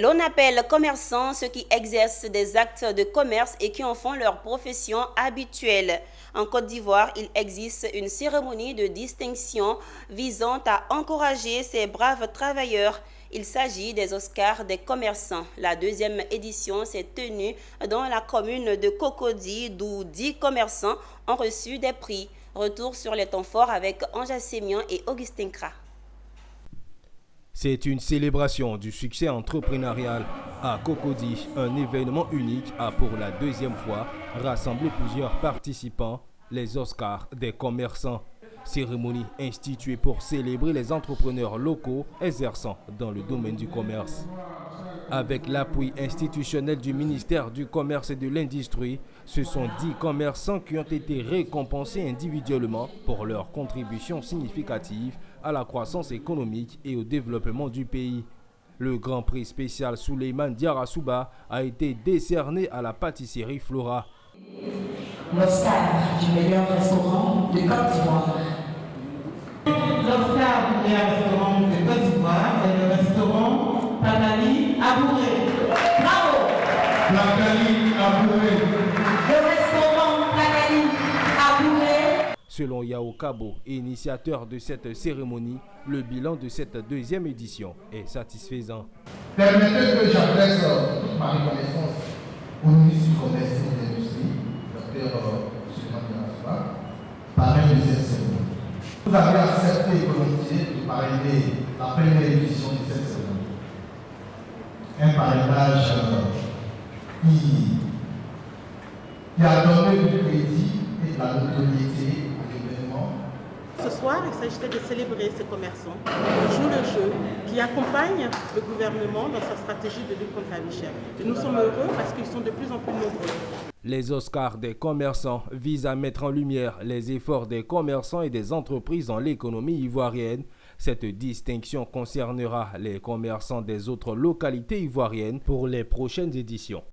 L'on appelle commerçants ceux qui exercent des actes de commerce et qui en font leur profession habituelle. En Côte d'Ivoire, il existe une cérémonie de distinction visant à encourager ces braves travailleurs. Il s'agit des Oscars des commerçants. La deuxième édition s'est tenue dans la commune de Cocody, d'où 10 commerçants ont reçu des prix. Retour sur les temps forts avec Anja Sémian et Augustin Kra. C'est une célébration du succès entrepreneurial à Cocody. Un événement unique a pour la deuxième fois rassemblé plusieurs participants, les Oscars des commerçants. Cérémonie instituée pour célébrer les entrepreneurs locaux exerçant dans le domaine du commerce. Avec l'appui institutionnel du ministère du Commerce et de l'Industrie, ce sont 10 commerçants qui ont été récompensés individuellement pour leur contribution significative à la croissance économique et au développement du pays. Le Grand Prix spécial Souleymane Diarra a été décerné à la pâtisserie Flora. L'Oscar du meilleur restaurant de Côte d'Ivoire. L'Oscar du meilleur restaurant de Côte d'Ivoire est le restaurant Panali Abouré. Bravo! Panali Abouré. Le restaurant Panali Abouré. Selon Yao Kabo, initiateur de cette cérémonie, le bilan de cette deuxième édition est satisfaisant. Permettez que j'adresse toute ma reconnaissance au ministre du Commerce et de l'Industrie, Dr. Souleymane Diarra, parrain de cette cérémonie. Vous avez accepté et volontiers de parrainer la première édition de cette cérémonie. Un parrainage qui a donné du crédit et de la notoriété à l'événement. Ce soir, il s'agissait de célébrer ces commerçants qui jouent le jeu, qui accompagnent le gouvernement dans sa stratégie de lutte contre la vie chère. Et nous sommes heureux parce qu'ils sont de plus en plus nombreux. Les Oscars des commerçants visent à mettre en lumière les efforts des commerçants et des entreprises dans l'économie ivoirienne. Cette distinction concernera les commerçants des autres localités ivoiriennes pour les prochaines éditions.